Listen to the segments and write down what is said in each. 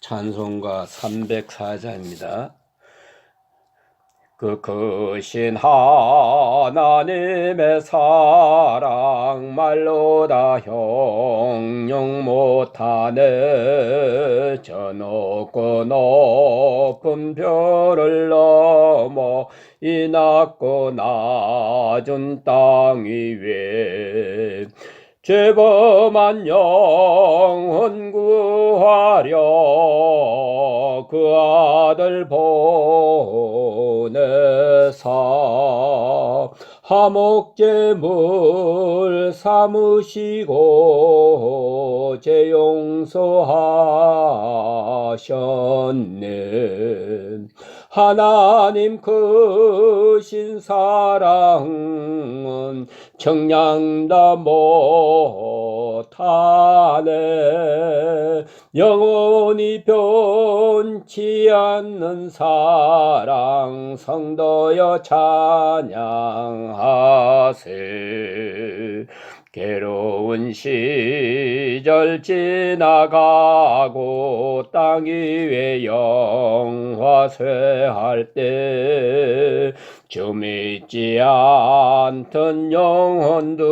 찬송가 304자입니다. 그 크신 하나님의 사랑 말로 다 형용 못하네. 저 높고 높은 별을 넘어 이 낮고 낮은 땅 위에 죄범한 영혼 구하려 그 아들 보내사 화목제물 삼으시고 죄 용서하셨네. 하나님 크신 사랑은 청량다 못하네. 영원히 변치 않는 사랑 성도여 찬양하세. 괴로운 시절 지나가고 땅 위에 영화쇠할 때 주 믿지 않던 영혼들은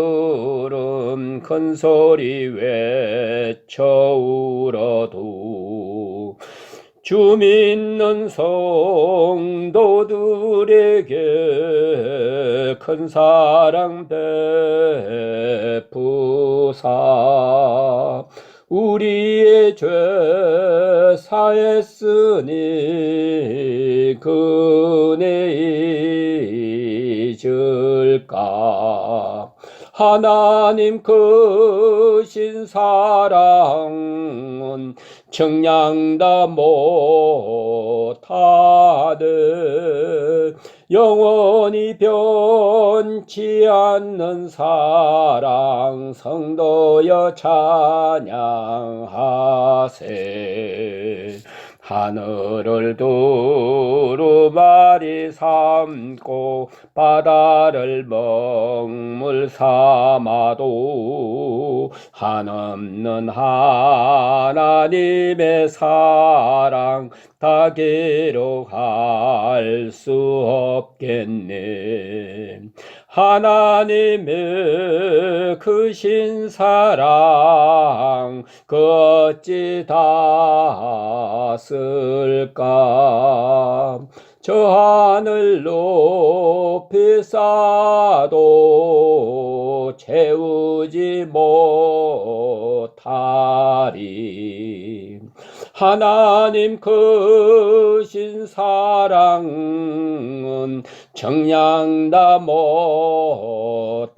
큰 소리 외쳐 울어도 주 믿는 성도들에게 큰 사랑 베푸사 우리의 죄 사했으니 그 은혜 잊을까. 하나님 크신 사랑은 청량다 못하네. 영원히 변치 않는 사랑 성도여 찬양하세. 하늘을 두루마리 삼고 바다를 먹물 삼아도 한없는 하나님의 사랑 다 기록할 수 없겠네. 하나님의 크신 사랑 그 어찌 다 쓸까. 저 하늘 높이 쌓아도 채우지 못하리. 하나님 크신 사랑은 청량다 못하네.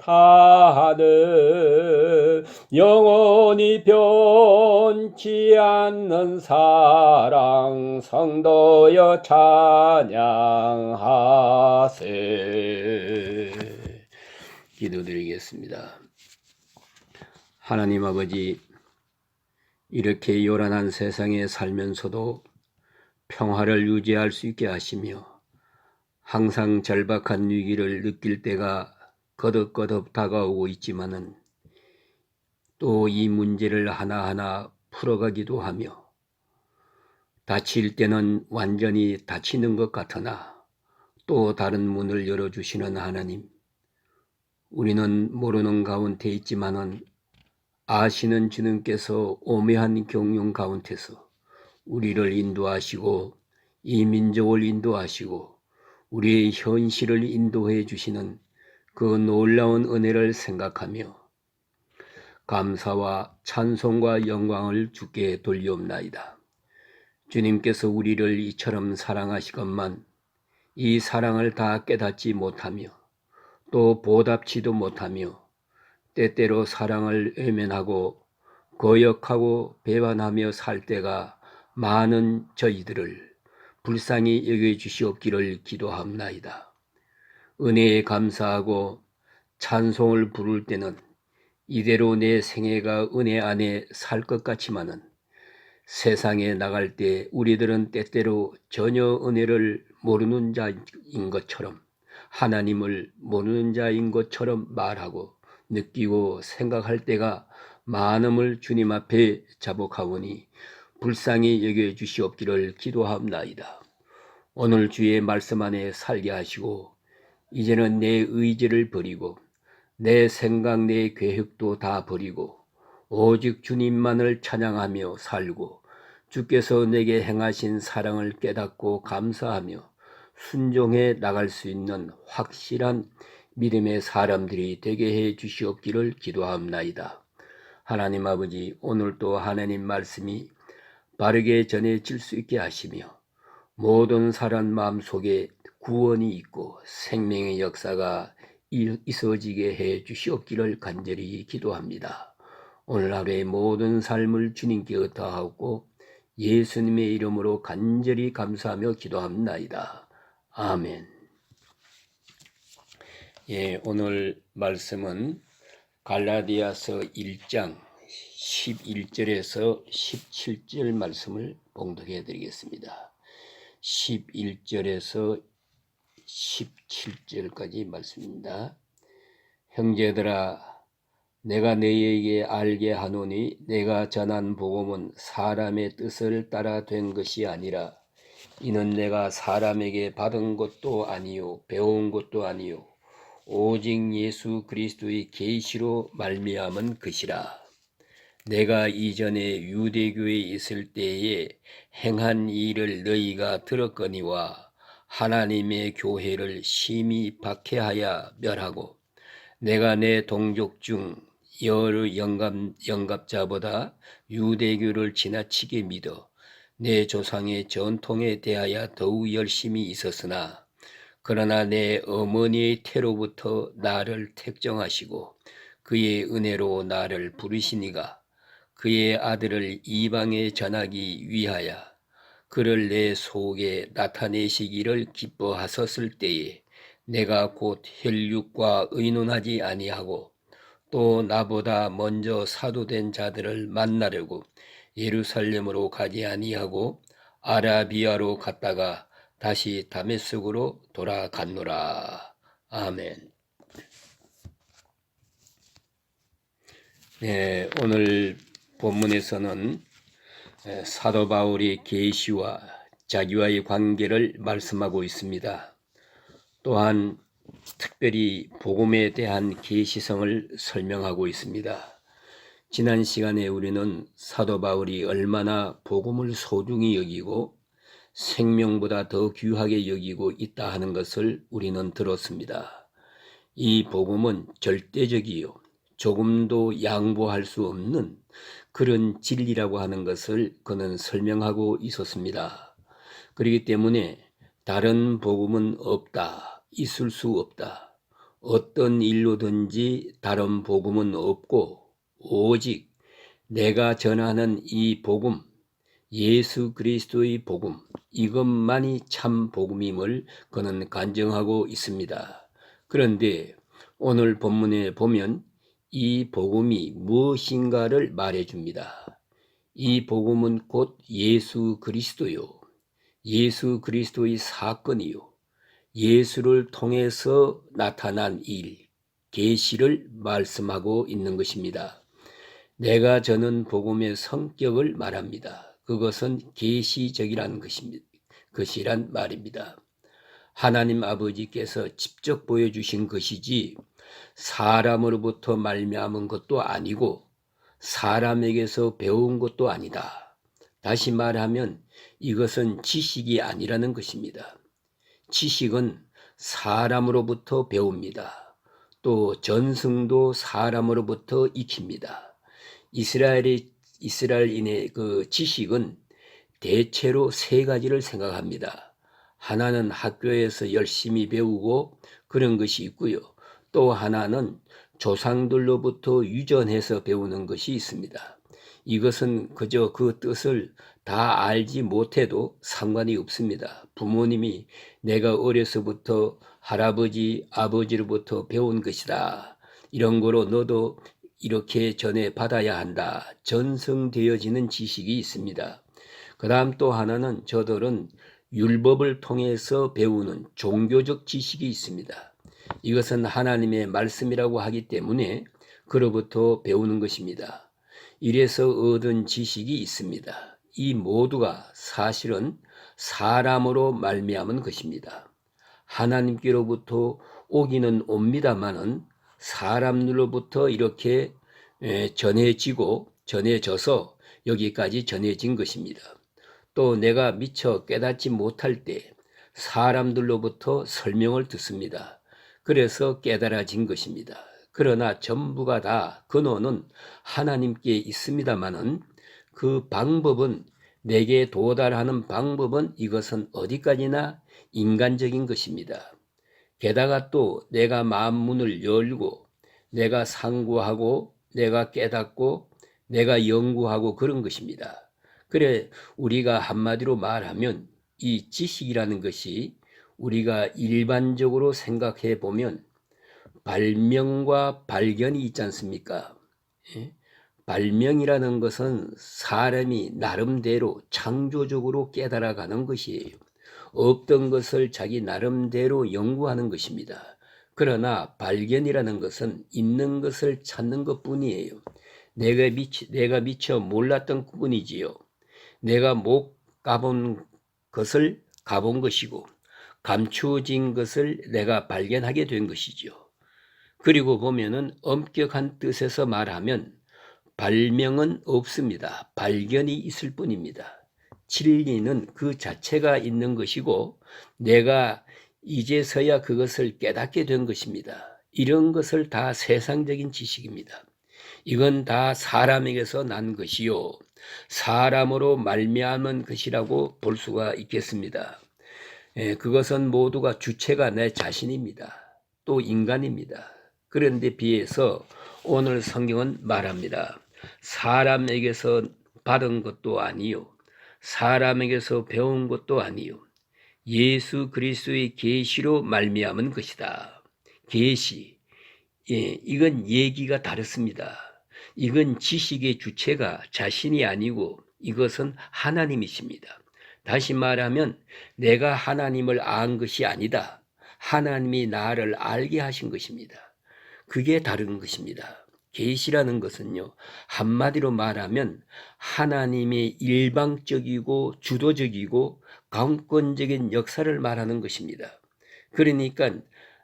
영원히 변치 않는 사랑 성도여 찬양하세. 기도드리겠습니다. 하나님 아버지, 이렇게 요란한 세상에 살면서도 평화를 유지할 수 있게 하시며 항상 절박한 위기를 느낄 때가 거듭거듭 다가오고 있지만은 또 이 문제를 하나하나 풀어가기도 하며 닫힐 때는 완전히 닫히는 것 같으나 또 다른 문을 열어주시는 하나님, 우리는 모르는 가운데 있지만은 아시는 주님께서 오묘한 경륜 가운데서 우리를 인도하시고 이 민족을 인도하시고 우리의 현실을 인도해 주시는 그 놀라운 은혜를 생각하며 감사와 찬송과 영광을 주께 돌리옵나이다. 주님께서 우리를 이처럼 사랑하시건만 이 사랑을 다 깨닫지 못하며 또 보답지도 못하며 때때로 사랑을 외면하고 거역하고 배반하며 살 때가 많은 저희들을 불쌍히 여겨주시옵기를 기도합나이다. 은혜에 감사하고 찬송을 부를 때는 이대로 내 생애가 은혜 안에 살 것 같지만은 세상에 나갈 때 우리들은 때때로 전혀 은혜를 모르는 자인 것처럼, 하나님을 모르는 자인 것처럼 말하고 느끼고 생각할 때가 많음을 주님 앞에 자복하오니 불쌍히 여겨 주시옵기를 기도하옵나이다. 오늘 주의 말씀 안에 살게 하시고 이제는 내 의지를 버리고 내 생각 내 계획도 다 버리고 오직 주님만을 찬양하며 살고 주께서 내게 행하신 사랑을 깨닫고 감사하며 순종해 나갈 수 있는 확실한 믿음의 사람들이 되게 해 주시옵기를 기도하옵나이다. 하나님 아버지, 오늘도 하나님 말씀이 바르게 전해질 수 있게 하시며 모든 사람 마음속에 구원이 있고 생명의 역사가 있어지게 해 주시옵기를 간절히 기도합니다. 오늘 하루의 모든 삶을 주님께 의탁하고 예수님의 이름으로 간절히 감사하며 기도합나이다. 아멘. 오늘 말씀은 갈라디아서 1장 11절에서 17절 말씀을 봉독해 드리겠습니다. 11절에서 17절까지 말씀입니다. 형제들아, 내가 너희에게 알게 하노니 내가 전한 복음은 사람의 뜻을 따라 된 것이 아니라 이는 내가 사람에게 받은 것도 아니요 배운 것도 아니요 오직 예수 그리스도의 계시로 말미암은 것이라. 내가 이전에 유대교에 있을 때에 행한 일을 너희가 들었거니와 하나님의 교회를 심히 박해하여 멸하고 내가 내 동족 중 여러 영갑자보다 유대교를 지나치게 믿어 내 조상의 전통에 대하여 더욱 열심히 있었으나 그러나 내 어머니의 태로부터 나를 택정하시고 그의 은혜로 나를 부르시니가 그의 아들을 이방에 전하기 위하여 그를 내 속에 나타내시기를 기뻐하셨을 때에 내가 곧 혈육과 의논하지 아니하고 또 나보다 먼저 사도된 자들을 만나려고 예루살렘으로 가지 아니하고 아라비아로 갔다가 다시 다메섹으로 돌아갔노라. 아멘. 오늘 본문에서는 사도 바울이 계시와 자기와의 관계를 말씀하고 있습니다. 또한 특별히 복음에 대한 계시성을 설명하고 있습니다. 지난 시간에 우리는 사도 바울이 얼마나 복음을 소중히 여기고 생명보다 더 귀하게 여기고 있다 하는 것을 우리는 들었습니다. 이 복음은 절대적이요 조금도 양보할 수 없는 그런 진리라고 하는 것을 그는 설명하고 있었습니다. 그렇기 때문에 다른 복음은 없다, 있을 수 없다. 어떤 일로든지 다른 복음은 없고 오직 내가 전하는 이 복음, 예수 그리스도의 복음, 이것만이 참 복음임을 그는 간증하고 있습니다. 그런데 오늘 본문에 보면 이 복음이 무엇인가를 말해줍니다. 이 복음은 곧 예수 그리스도요, 예수 그리스도의 사건이요, 예수를 통해서 나타난 일, 계시를 말씀하고 있는 것입니다. 내가 전한 복음의 성격을 말합니다. 그것은 계시적이라는 것이란 말입니다. 하나님 아버지께서 직접 보여주신 것이지 사람으로부터 말미암은 것도 아니고 사람에게서 배운 것도 아니다. 다시 말하면 이것은 지식이 아니라는 것입니다. 지식은 사람으로부터 배웁니다. 또 전승도 사람으로부터 익힙니다. 이스라엘인의 그 지식은 대체로 세 가지를 생각합니다. 하나는 학교에서 열심히 배우고 그런 것이 있고요. 또 하나는 조상들로부터 유전해서 배우는 것이 있습니다. 이것은 그저 그 뜻을 다 알지 못해도 상관이 없습니다. 부모님이 내가 어려서부터 할아버지, 아버지로부터 배운 것이다. 이런 거로 너도 이렇게 전해 받아야 한다. 전승되어지는 지식이 있습니다. 그 다음 또 하나는 저들은 율법을 통해서 배우는 종교적 지식이 있습니다. 이것은 하나님의 말씀이라고 하기 때문에 그로부터 배우는 것입니다. 이래서 얻은 지식이 있습니다. 이 모두가 사실은 사람으로 말미암은 것입니다. 하나님께로부터 오기는 옵니다마는 사람들로부터 이렇게 전해져서 여기까지 전해진 것입니다. 또 내가 미처 깨닫지 못할 때 사람들로부터 설명을 듣습니다. 그래서 깨달아진 것입니다. 그러나 전부가 다 근원은 하나님께 있습니다마는 그 방법은, 내게 도달하는 방법은 이것은 어디까지나 인간적인 것입니다. 게다가 또 내가 마음문을 열고 내가 상고하고 내가 깨닫고 내가 연구하고 그런 것입니다. 그래 우리가 한마디로 말하면 이 지식이라는 것이 우리가 일반적으로 생각해 보면 발명과 발견이 있지 않습니까? 예? 발명이라는 것은 사람이 나름대로 창조적으로 깨달아가는 것이에요. 없던 것을 자기 나름대로 연구하는 것입니다. 그러나 발견이라는 것은 있는 것을 찾는 것뿐이에요. 내가 미처 몰랐던 뿐이지요. 내가 못 가본 것을 가본 것이고 감추어진 것을 내가 발견하게 된 것이죠. 그리고 보면은 엄격한 뜻에서 말하면 발명은 없습니다. 발견이 있을 뿐입니다. 진리는 그 자체가 있는 것이고 내가 이제서야 그것을 깨닫게 된 것입니다. 이런 것을 다 세상적인 지식입니다. 이건 다 사람에게서 난 것이요 사람으로 말미암은 것이라고 볼 수가 있겠습니다. 그것은 모두가 주체가 내 자신입니다. 또 인간입니다. 그런데 비해서 오늘 성경은 말합니다. 사람에게서 받은 것도 아니요 사람에게서 배운 것도 아니요 예수 그리스도의 계시로 말미암은 것이다. 계시, 이건 얘기가 다릅니다. 이건 지식의 주체가 자신이 아니고 이것은 하나님이십니다. 다시 말하면 내가 하나님을 안 것이 아니다. 하나님이 나를 알게 하신 것입니다. 그게 다른 것입니다. 계시라는 것은요, 한마디로 말하면 하나님의 일방적이고 주도적이고 강권적인 역사를 말하는 것입니다. 그러니까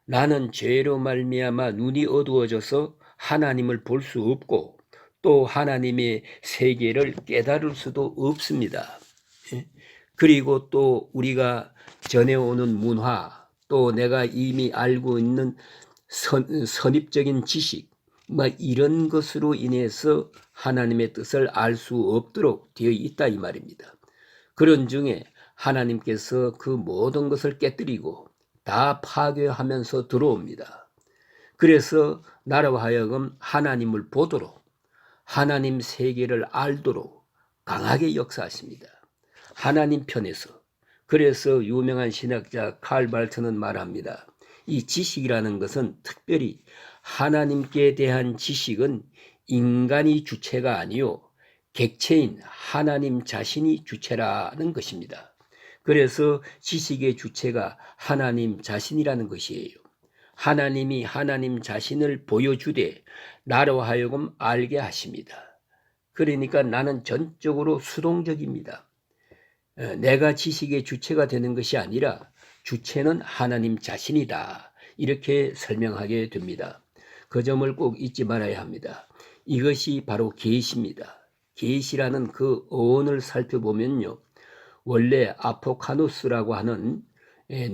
나는 죄로 말미암아 눈이 어두워져서 하나님을 볼 수 없고 또 하나님의 세계를 깨달을 수도 없습니다. 그리고 또 우리가 전해오는 문화, 또 내가 이미 알고 있는 선입적인 지식, 이런 것으로 인해서 하나님의 뜻을 알 수 없도록 되어 있다 이 말입니다. 그런 중에 하나님께서 그 모든 것을 깨뜨리고 다 파괴하면서 들어옵니다. 그래서 나로 하여금 하나님을 보도록 하나님 세계를 알도록 강하게 역사하십니다. 하나님 편에서. 그래서 유명한 신학자 칼 발트는 말합니다. 이 지식이라는 것은 특별히 하나님께 대한 지식은 인간이 주체가 아니요 객체인 하나님 자신이 주체라는 것입니다. 그래서 지식의 주체가 하나님 자신이라는 것이에요. 하나님이 하나님 자신을 보여주되 나로 하여금 알게 하십니다. 그러니까 나는 전적으로 수동적입니다. 내가 지식의 주체가 되는 것이 아니라 주체는 하나님 자신이다. 이렇게 설명하게 됩니다. 그 점을 꼭 잊지 말아야 합니다. 이것이 바로 계시입니다. 계시라는 그 어원을 살펴보면요. 원래 아포카노스라고 하는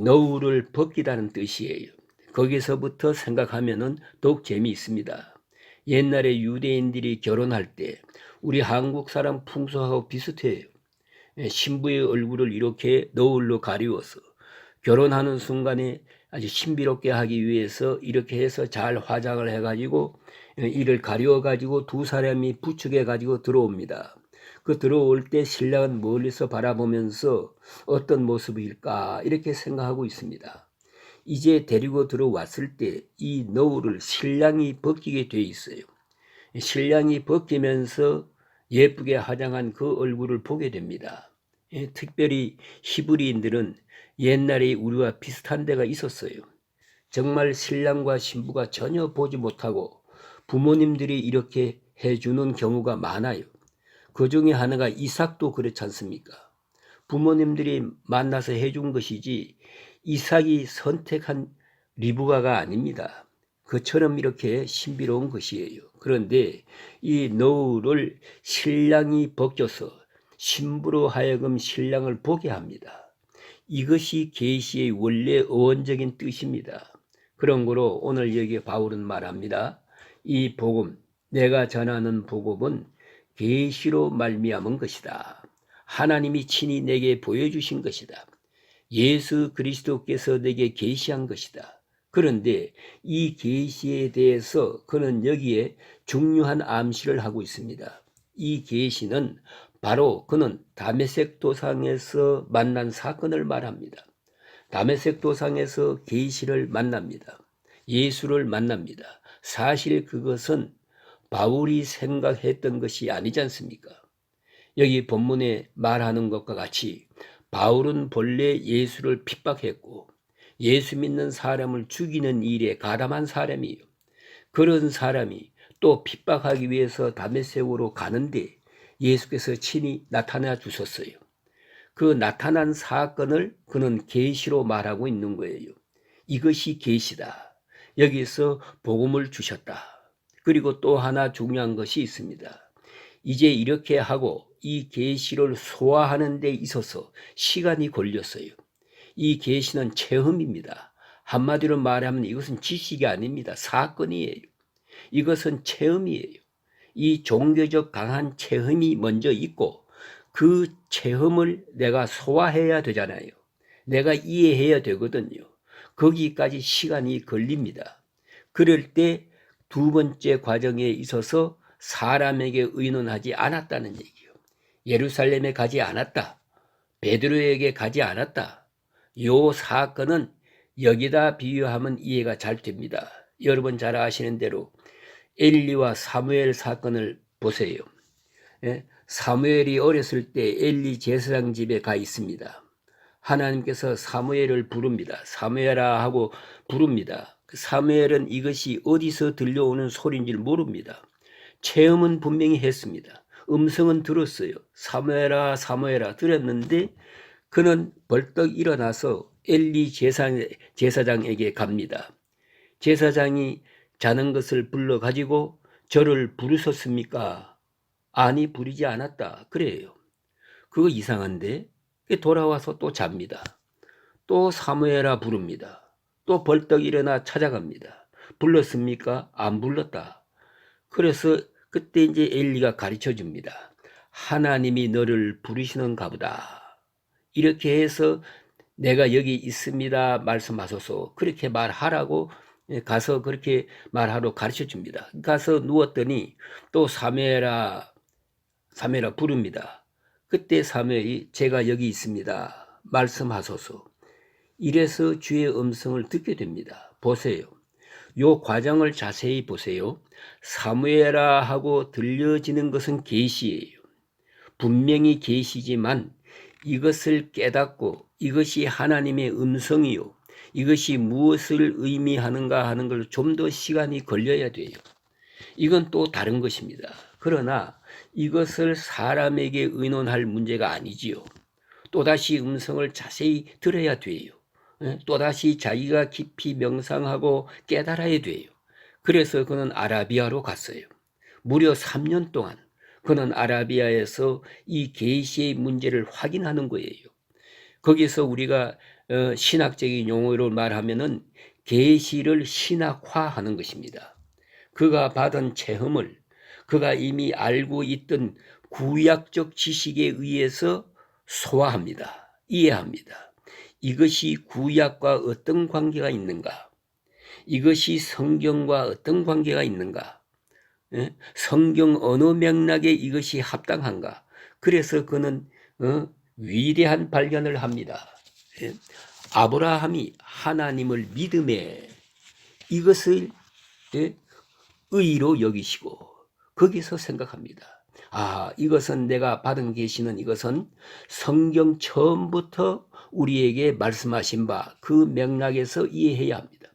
너울을 벗기다는 뜻이에요. 거기서부터 생각하면은 더욱 재미있습니다. 옛날에 유대인들이 결혼할 때 우리 한국 사람 풍속하고 비슷해요. 신부의 얼굴을 이렇게 너울로 가리워서 결혼하는 순간에 아주 신비롭게 하기 위해서 이렇게 해서 잘 화장을 해가지고 이를 가려가지고 두 사람이 부축해가지고 들어옵니다. 그 들어올 때 신랑은 멀리서 바라보면서 어떤 모습일까 이렇게 생각하고 있습니다. 이제 데리고 들어왔을 때 이 너울을 신랑이 벗기게 돼 있어요. 신랑이 벗기면서 예쁘게 화장한 그 얼굴을 보게 됩니다. 특별히 히브리인들은 옛날에 우리와 비슷한 데가 있었어요. 정말 신랑과 신부가 전혀 보지 못하고 부모님들이 이렇게 해주는 경우가 많아요. 그 중에 하나가 이삭도 그렇지 않습니까? 부모님들이 만나서 해준 것이지 이삭이 선택한 리브가가 아닙니다. 그처럼 이렇게 신비로운 것이에요. 그런데 이 너울을 신랑이 벗겨서 신부로 하여금 신랑을 보게 합니다. 이것이 계시의 원래 어원적인 뜻입니다. 그런 거로 오늘 여기 바울은 말합니다. 이 복음, 내가 전하는 복음은 계시로 말미암은 것이다. 하나님이 친히 내게 보여주신 것이다. 예수 그리스도께서 내게 계시한 것이다. 그런데 이 계시에 대해서 그는 여기에 중요한 암시를 하고 있습니다. 이 계시는 바로 그는 다메섹 도상에서 만난 사건을 말합니다. 다메섹 도상에서 계시를 만납니다. 예수를 만납니다. 사실 그것은 바울이 생각했던 것이 아니지 않습니까? 여기 본문에 말하는 것과 같이 바울은 본래 예수를 핍박했고 예수 믿는 사람을 죽이는 일에 가담한 사람이에요. 그런 사람이 또 핍박하기 위해서 다메섹으로 가는데 예수께서 친히 나타나 주셨어요. 그 나타난 사건을 그는 계시로 말하고 있는 거예요. 이것이 계시다. 여기서 복음을 주셨다. 그리고 또 하나 중요한 것이 있습니다. 이제 이렇게 하고 이 계시를 소화하는 데 있어서 시간이 걸렸어요. 이 계시는 체험입니다. 한마디로 말하면 이것은 지식이 아닙니다. 사건이에요. 이것은 체험이에요. 이 종교적 강한 체험이 먼저 있고 그 체험을 내가 소화해야 되잖아요. 내가 이해해야 되거든요. 거기까지 시간이 걸립니다. 그럴 때 두 번째 과정에 있어서 사람에게 의논하지 않았다는 얘기예요. 예루살렘에 가지 않았다. 베드로에게 가지 않았다. 요 사건은 여기다 비유하면 이해가 잘 됩니다. 여러분 잘 아시는 대로 엘리와 사무엘 사건을 보세요. 사무엘이 어렸을 때 엘리 제사장 집에 가 있습니다. 하나님께서 사무엘을 부릅니다. 사무엘아 하고 부릅니다. 사무엘은 이것이 어디서 들려오는 소리인지 모릅니다. 체험은 분명히 했습니다. 음성은 들었어요. 사무엘아 사무엘아 들었는데 그는 벌떡 일어나서 엘리 제사장에게 갑니다. 제사장이 자는 것을 불러가지고 저를 부르셨습니까? 아니 부르지 않았다. 그래요. 그거 이상한데 돌아와서 또 잡니다. 또 사무엘아 부릅니다. 또 벌떡 일어나 찾아갑니다. 불렀습니까? 안 불렀다. 그래서 그때 이제 엘리가 가르쳐 줍니다. 하나님이 너를 부르시는가 보다. 이렇게 해서 내가 여기 있습니다 말씀하소서. 그렇게 말하라고 가서 그렇게 말하러 가르쳐 줍니다. 가서 누웠더니 또 사무엘아 부릅니다. 그때 사무엘이 제가 여기 있습니다 말씀하소서. 이래서 주의 음성을 듣게 됩니다. 보세요. 요 과정을 자세히 보세요. 사무엘아 하고 들려지는 것은 계시예요. 분명히 계시지만 이것을 깨닫고 이것이 하나님의 음성이요. 이것이 무엇을 의미하는가 하는 걸 좀 더 시간이 걸려야 돼요. 이건 또 다른 것입니다. 그러나 이것을 사람에게 의논할 문제가 아니지요. 또다시 음성을 자세히 들어야 돼요. 또다시 자기가 깊이 명상하고 깨달아야 돼요. 그래서 그는 아라비아로 갔어요. 무려 3년 동안 그는 아라비아에서 이 계시의 문제를 확인하는 거예요. 거기서 우리가 신학적인 용어로 말하면은 계시를 신학화하는 것입니다. 그가 받은 체험을 그가 이미 알고 있던 구약적 지식에 의해서 소화합니다. 이해합니다. 이것이 구약과 어떤 관계가 있는가? 이것이 성경과 어떤 관계가 있는가? 성경 어느 맥락에 이것이 합당한가? 그래서 그는 위대한 발견을 합니다. 아브라함이 하나님을 믿음에 이것을 의로 여기시고 거기서 생각합니다. 아, 이것은 내가 받은 계시는 이것은 성경 처음부터 우리에게 말씀하신 바 그 맥락에서 이해해야 합니다.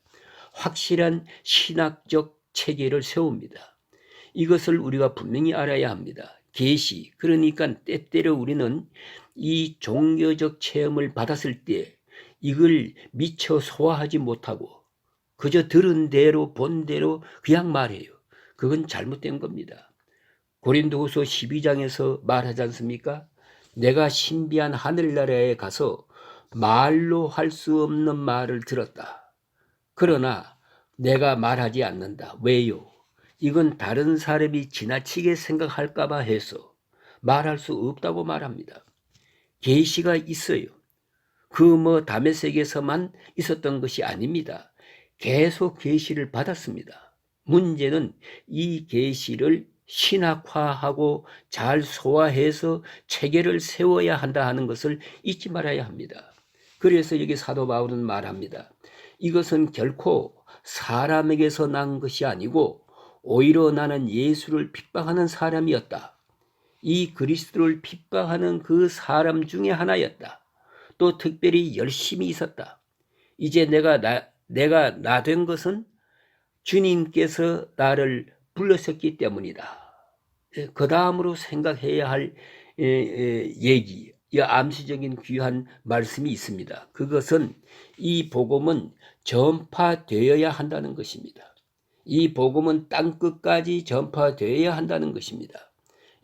확실한 신학적 체계를 세웁니다. 이것을 우리가 분명히 알아야 합니다. 계시, 그러니까 때때로 우리는 이 종교적 체험을 받았을 때 이걸 미처 소화하지 못하고 그저 들은 대로 본 대로 그냥 말해요. 그건 잘못된 겁니다. 고린도후서 12장에서 말하지 않습니까? 내가 신비한 하늘나라에 가서 말로 할 수 없는 말을 들었다. 그러나 내가 말하지 않는다. 왜요? 이건 다른 사람이 지나치게 생각할까 봐 해서 말할 수 없다고 말합니다. 계시가 있어요. 그 다메섹에서만 있었던 것이 아닙니다. 계속 계시를 받았습니다. 문제는 이 계시를 신학화하고 잘 소화해서 체계를 세워야 한다 하는 것을 잊지 말아야 합니다. 그래서 여기 사도 바울은 말합니다. 이것은 결코 사람에게서 난 것이 아니고 오히려 나는 예수를 핍박하는 사람이었다. 이 그리스도를 핍박하는 그 사람 중에 하나였다. 또 특별히 열심히 있었다. 이제 내가 나 된 것은 주님께서 나를 불러셨기 때문이다. 그 다음으로 생각해야 할 얘기, 암시적인 귀한 말씀이 있습니다. 그것은 이 복음은 전파되어야 한다는 것입니다. 이 복음은 땅끝까지 전파되어야 한다는 것입니다.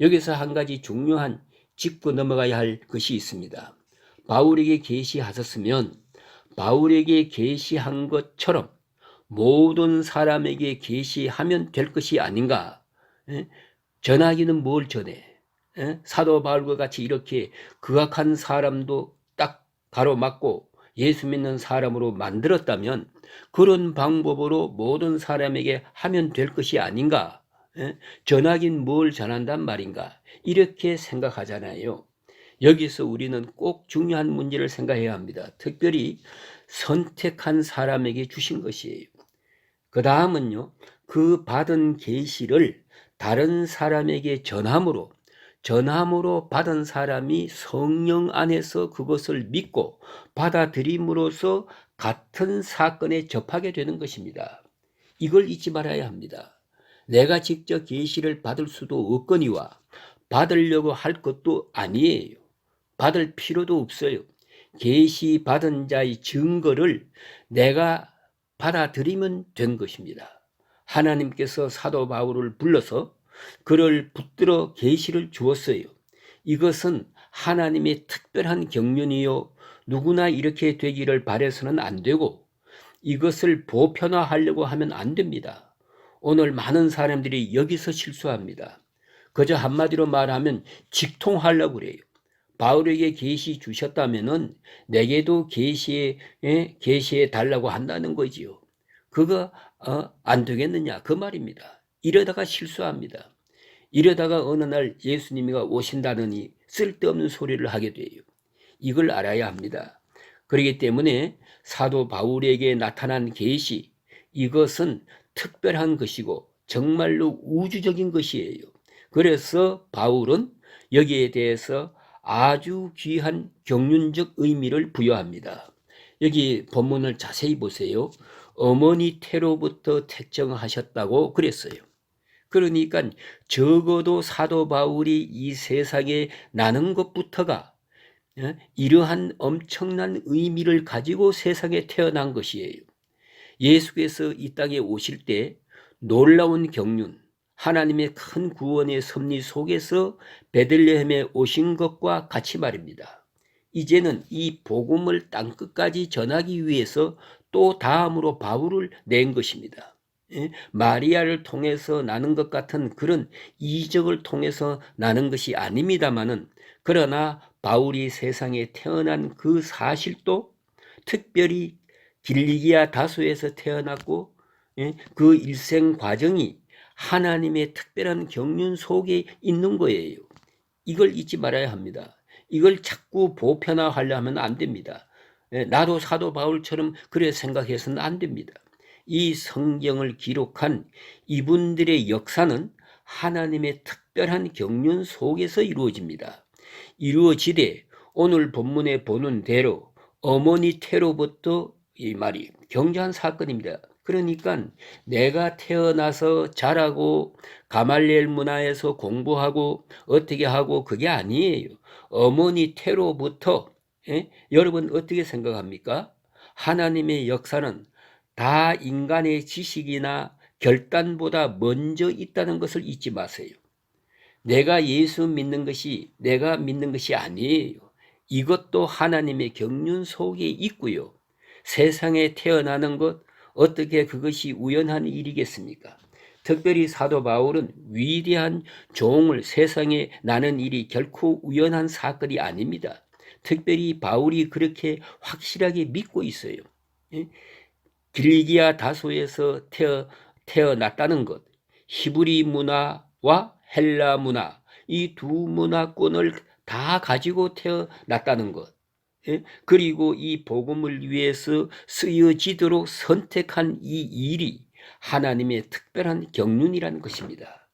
여기서 한 가지 중요한 짚고 넘어가야 할 것이 있습니다. 바울에게 계시하셨으면 바울에게 계시한 것처럼 모든 사람에게 계시하면 될 것이 아닌가? 전하기는 뭘 전해? 사도 바울과 같이 이렇게 극악한 사람도 딱 가로막고 예수 믿는 사람으로 만들었다면 그런 방법으로 모든 사람에게 하면 될 것이 아닌가? 전하긴 뭘 전한단 말인가? 이렇게 생각하잖아요. 여기서 우리는 꼭 중요한 문제를 생각해야 합니다. 특별히 선택한 사람에게 주신 것이에요. 그 다음은요, 그 받은 계시를 다른 사람에게 전함으로 받은 사람이 성령 안에서 그것을 믿고 받아들임으로써 같은 사건에 접하게 되는 것입니다. 이걸 잊지 말아야 합니다. 내가 직접 계시를 받을 수도 없거니와 받으려고 할 것도 아니에요. 받을 필요도 없어요. 계시 받은 자의 증거를 내가 받아들이면 된 것입니다. 하나님께서 사도 바울을 불러서 그를 붙들어 계시를 주었어요. 이것은 하나님의 특별한 경륜이요. 누구나 이렇게 되기를 바라서는 안 되고 이것을 보편화하려고 하면 안 됩니다. 오늘 많은 사람들이 여기서 실수합니다. 그저 한마디로 말하면 직통하려고 그래요. 바울에게 계시 주셨다면은 내게도 계시해 달라고 한다는 거지요. 그거 안 되겠느냐 그 말입니다. 이러다가 실수합니다. 이러다가 어느 날 예수님이가 오신다느니 쓸데없는 소리를 하게 돼요. 이걸 알아야 합니다. 그렇기 때문에 사도 바울에게 나타난 계시, 이것은 특별한 것이고 정말로 우주적인 것이에요. 그래서 바울은 여기에 대해서 아주 귀한 경륜적 의미를 부여합니다. 여기 본문을 자세히 보세요. 어머니 태로부터 택정하셨다고 그랬어요. 그러니까 적어도 사도 바울이 이 세상에 나는 것부터가 이러한 엄청난 의미를 가지고 세상에 태어난 것이에요. 예수께서 이 땅에 오실 때 놀라운 경륜, 하나님의 큰 구원의 섭리 속에서 베들레헴에 오신 것과 같이 말입니다. 이제는 이 복음을 땅끝까지 전하기 위해서 또 다음으로 바울을 낸 것입니다. 마리아를 통해서 나는 것 같은 그런 이적을 통해서 나는 것이 아닙니다마는, 그러나 바울이 세상에 태어난 그 사실도, 특별히 길리기아 다소에서 태어났고 그 일생 과정이 하나님의 특별한 경륜 속에 있는 거예요. 이걸 잊지 말아야 합니다. 이걸 자꾸 보편화하려면 안 됩니다. 나도 사도 바울처럼 그래 생각해서는 안 됩니다. 이 성경을 기록한 이분들의 역사는 하나님의 특별한 경륜 속에서 이루어집니다. 이루어지되 오늘 본문에 보는 대로 어머니 태로부터 이 말이 경제한 사건입니다. 그러니까 내가 태어나서 자라고 가말리엘 문화에서 공부하고 어떻게 하고 그게 아니에요. 어머니 태로부터 여러분 어떻게 생각합니까? 하나님의 역사는 다 인간의 지식이나 결단보다 먼저 있다는 것을 잊지 마세요. 내가 예수 믿는 것이 내가 믿는 것이 아니에요. 이것도 하나님의 경륜 속에 있고요. 세상에 태어나는 것 어떻게 그것이 우연한 일이겠습니까? 특별히 사도 바울은 위대한 종을 세상에 나는 일이 결코 우연한 사건이 아닙니다. 특별히 바울이 그렇게 확실하게 믿고 있어요. 길리기아 다소에서 태어났다는 것, 히브리 문화와 헬라 문화, 이 두 문화권을 다 가지고 태어났다는 것, 그리고 이 복음을 위해서 쓰여지도록 선택한 이 일이 하나님의 특별한 경륜이라는 것입니다.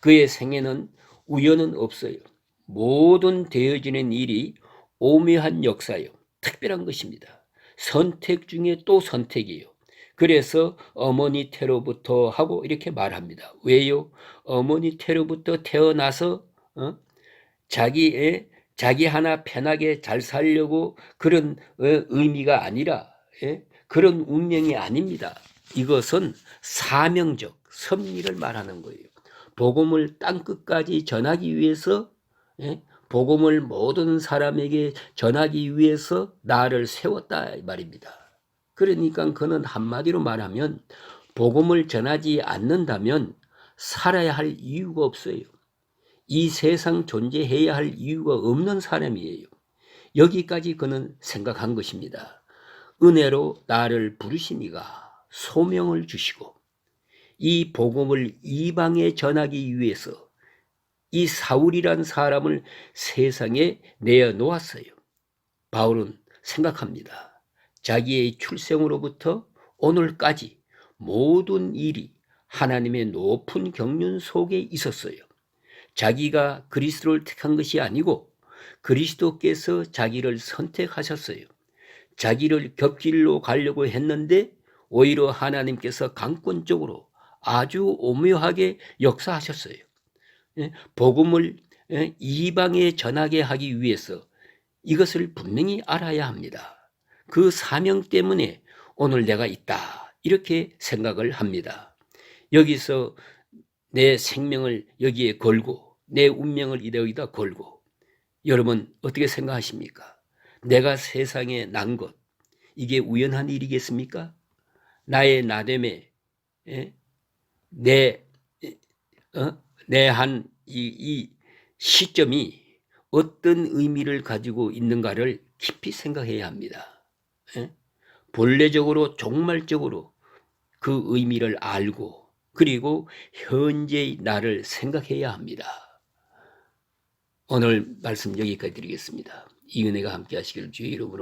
그의 생애는 우연은 없어요. 모든 되어지는 일이 오묘한 역사요. 특별한 것입니다. 선택 중에 또 선택이에요. 그래서 어머니 태로부터 하고 이렇게 말합니다. 왜요? 어머니 태로부터 태어나서 자기 하나 편하게 잘 살려고 그런 의미가 아니라 그런 운명이 아닙니다. 이것은 사명적 섭리를 말하는 거예요. 복음을 땅끝까지 전하기 위해서 복음을 모든 사람에게 전하기 위해서 나를 세웠다 말입니다. 그러니까 그는 한마디로 말하면 복음을 전하지 않는다면 살아야 할 이유가 없어요. 이 세상 존재해야 할 이유가 없는 사람이에요. 여기까지 그는 생각한 것입니다. 은혜로 나를 부르시니가 소명을 주시고 이 복음을 이방에 전하기 위해서 이 사울이란 사람을 세상에 내어놓았어요. 바울은 생각합니다. 자기의 출생으로부터 오늘까지 모든 일이 하나님의 높은 경륜 속에 있었어요. 자기가 그리스도를 택한 것이 아니고 그리스도께서 자기를 선택하셨어요. 자기를 곁길로 가려고 했는데 오히려 하나님께서 강권적으로 아주 오묘하게 역사하셨어요. 복음을 이방에 전하게 하기 위해서 이것을 분명히 알아야 합니다. 그 사명 때문에 오늘 내가 있다 이렇게 생각을 합니다. 여기서 내 생명을 여기에 걸고 내 운명을 여기다 걸고 여러분 어떻게 생각하십니까? 내가 세상에 난 것 이게 우연한 일이겠습니까? 나의 나됨에 내 한 이 시점이 어떤 의미를 가지고 있는가를 깊이 생각해야 합니다. 본래적으로 종말적으로 그 의미를 알고 그리고 현재의 나를 생각해야 합니다. 오늘 말씀 여기까지 드리겠습니다. 이 은혜가 함께 하시기를 주의 이름으로